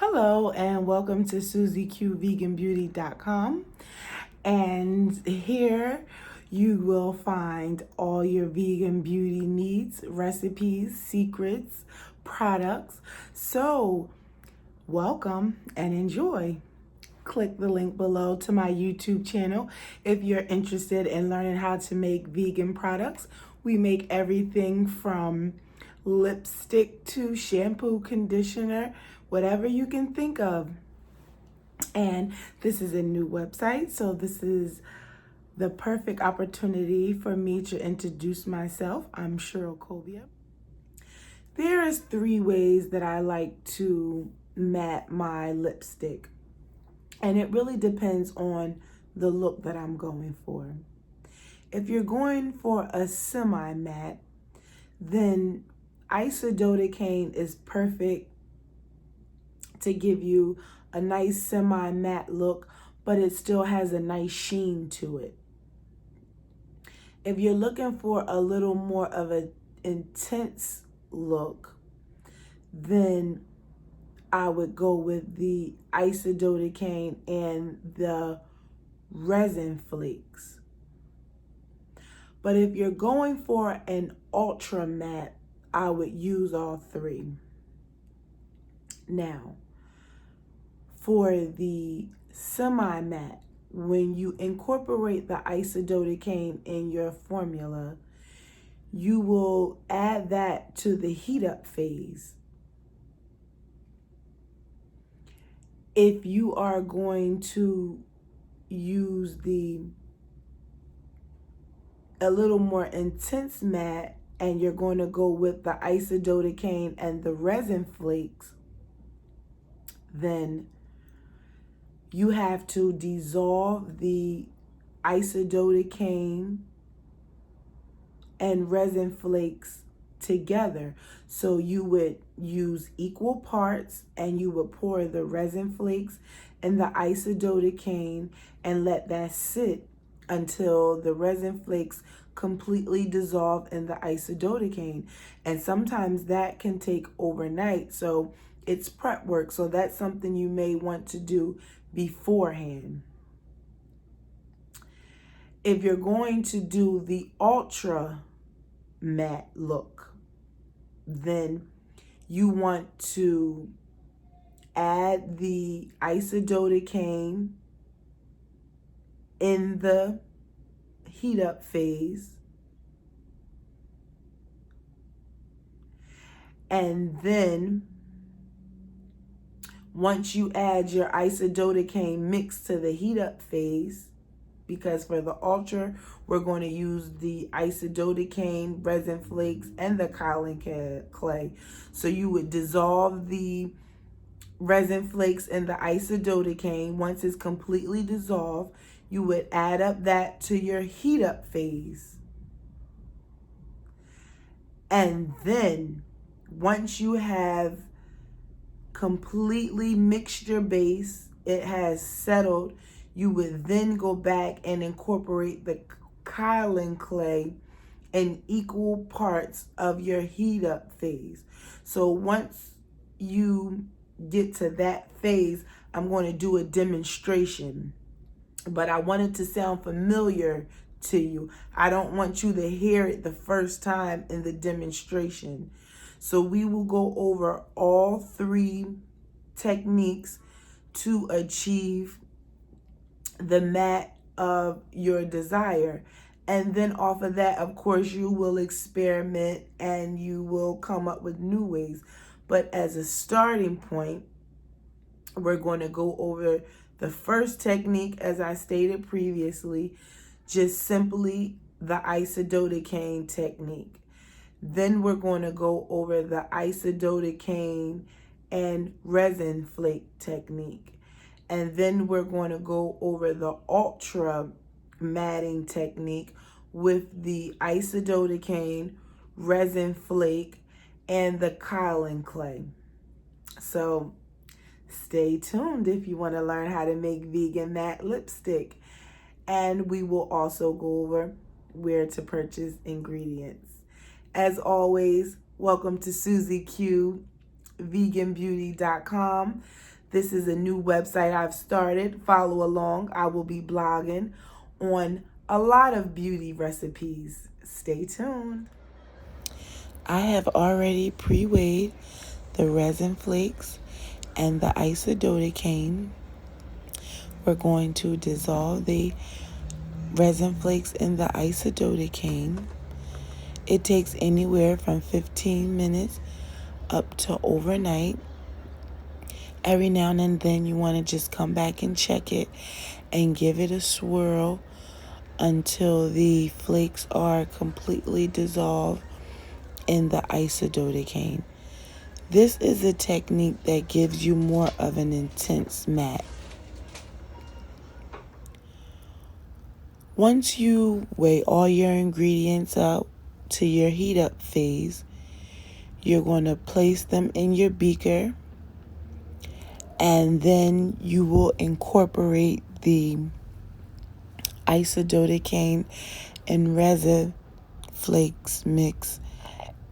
Hello and welcome to SusieQVeganBeauty.com. And here you will find all your vegan beauty needs, recipes, secrets, products. So, welcome and enjoy. Click the link below to my YouTube channel if you're interested in learning how to make vegan products. We make everything from lipstick to shampoo, conditioner, whatever you can think of. And this is a new website, so this is the perfect opportunity for me to introduce myself. I'm Cheryl Covia. There is 3 ways that I like to matte my lipstick, and it really depends on the look that I'm going for. If you're going for a semi-matte, then isododecane is perfect to give you a nice semi-matte look, but it still has a nice sheen to it. If you're looking for a little more of an intense look, then I would go with the isododecane and the resin flakes. But if you're going for an ultra matte, I would use all 3. Now, for the semi-matte, when you incorporate the isododecane in your formula, you will add that to the heat up phase. If you are going to use a little more intense matte and you're going to go with the isododecane and the resin flakes, then you have to dissolve the isododecane and resin flakes together. So you would use equal parts and you would pour the resin flakes and the isododecane and let that sit until the resin flakes completely dissolve in the isododecane. And sometimes that can take overnight, so it's prep work. So that's something you may want to do beforehand. If you're going to do the ultra matte look, then you want to add the isododecane in the heat up phase, and then once you add your isododecane mix to the heat up phase, because for the ultra we're going to use the isododecane, resin flakes, and the kaolin clay. So you would dissolve the resin flakes and the isododecane. Once it's completely dissolved, you would add up that to your heat up phase. And then once you have completely mixed your base, it has settled, you would then go back and incorporate the kaolin clay in equal parts of your heat up phase. So once you get to that phase, I'm going to do a demonstration, but I want it to sound familiar to you. I don't want you to hear it the first time in the demonstration. So we will go over all 3 techniques to achieve the matte of your desire. And then off of that, of course, you will experiment and you will come up with new ways. But as a starting point, we're going to go over the first technique, as I stated previously, just simply the isododecane technique. Then we're going to go over the isododecane and resin flake technique. And then we're going to go over the ultra matting technique with the isododecane, resin flake, and the kaolin clay. So stay tuned if you want to learn how to make vegan matte lipstick. And we will also go over where to purchase ingredients. As always, welcome to Susie Q veganbeauty.com. This is a new website I've started. Follow along. I will be blogging on a lot of beauty recipes. Stay tuned. I have already pre-weighed the resin flakes and the isododecane. We're going to dissolve the resin flakes in the isododecane. It takes anywhere from 15 minutes up to overnight. Every now and then you want to just come back and check it and give it a swirl until the flakes are completely dissolved in the isododecane. This is a technique that gives you more of an intense matte. Once you weigh all your ingredients up to your heat up phase, you're going to place them in your beaker, and then you will incorporate the isododecane and resin flakes mix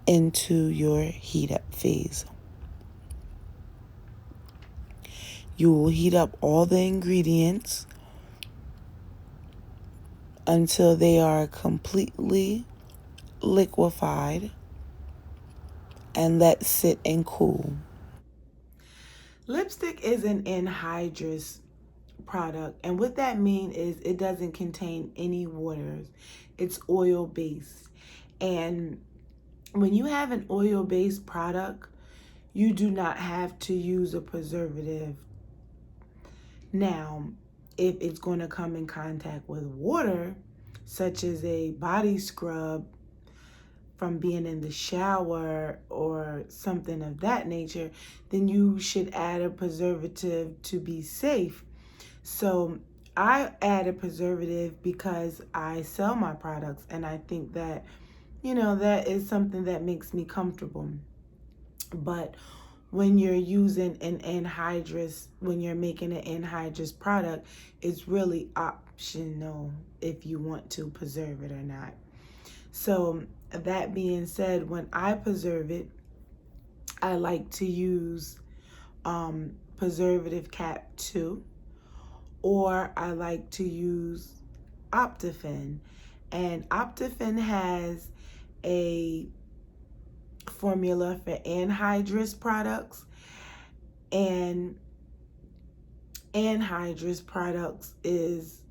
into your heat up phase. You will heat up all the ingredients until they are completely liquefied and let sit and cool. Lipstick is an anhydrous product, and what that means is it doesn't contain any waters. It's oil based, and when you have an oil based product, you do not have to use a preservative. Now, if it's going to come in contact with water, such as a body scrub from being in the shower or something of that nature, then you should add a preservative to be safe. So I add a preservative because I sell my products, and I think that, that is something that makes me comfortable. But when you're using an anhydrous, when you're making an anhydrous product, it's really optional if you want to preserve it or not. So that being said, when I preserve it, I like to use preservative cap 2, or I like to use Optifin. And Optifin has a formula for anhydrous products, and anhydrous products is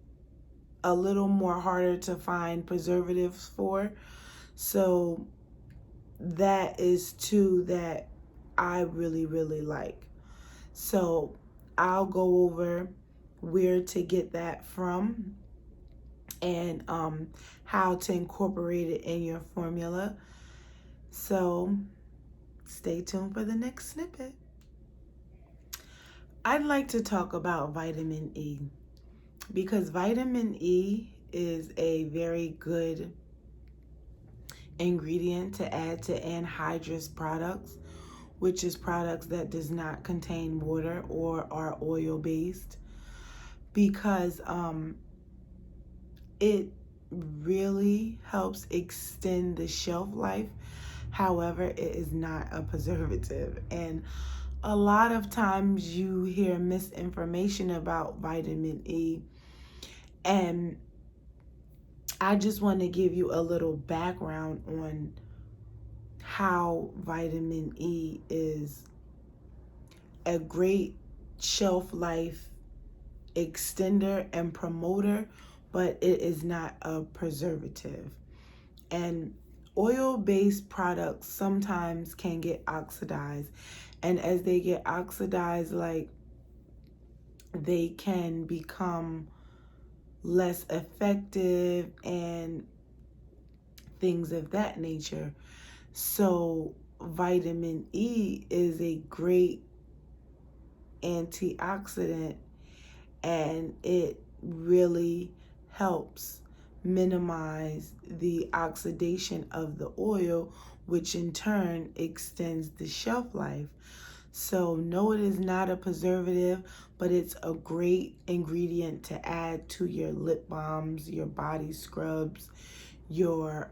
a little more harder to find preservatives for. So that is two that I really, really like. So I'll go over where to get that from and how to incorporate it in your formula. So stay tuned for the next snippet. I'd like to talk about vitamin E, because vitamin E is a very good ingredient to add to anhydrous products, which is products that does not contain water or are oil based, because it really helps extend the shelf life. However, it is not a preservative, and a lot of times you hear misinformation about vitamin E, and I just want to give you a little background on how vitamin E is a great shelf life extender and promoter, but it is not a preservative. And oil-based products sometimes can get oxidized, and as they get oxidized, like, they can become less effective and things of that nature. So vitamin E is a great antioxidant, and it really helps minimize the oxidation of the oil, which in turn extends the shelf life. So no, it is not a preservative, but it's a great ingredient to add to your lip balms, your body scrubs, your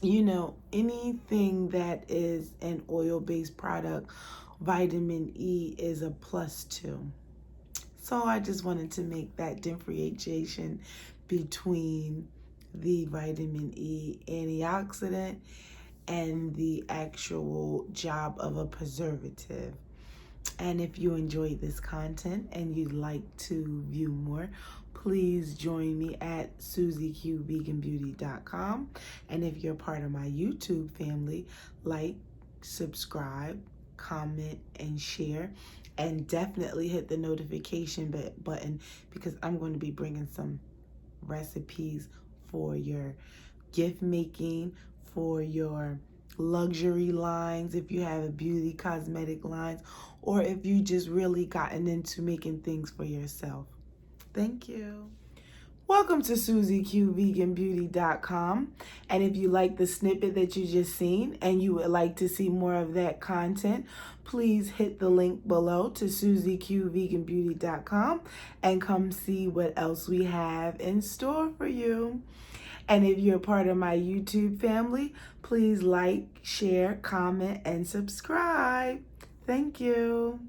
you know, anything that is an oil-based product, vitamin E is a plus to. So I just wanted to make that differentiation between the vitamin E antioxidant and the actual job of a preservative. And if you enjoyed this content and you'd like to view more, please join me at SusieQVeganBeauty.com. And if you're part of my YouTube family, like, subscribe, comment, and share. And definitely hit the notification button, because I'm going to be bringing some recipes for your gift making, for your luxury lines, if you have a beauty cosmetic lines, or if you just really gotten into making things for yourself. Thank you. Welcome to SusieQVeganBeauty.com. And if you like the snippet that you just seen and you would like to see more of that content, please hit the link below to SusieQVeganBeauty.com and come see what else we have in store for you. And if you're part of my YouTube family, please like, share, comment, and subscribe. Thank you.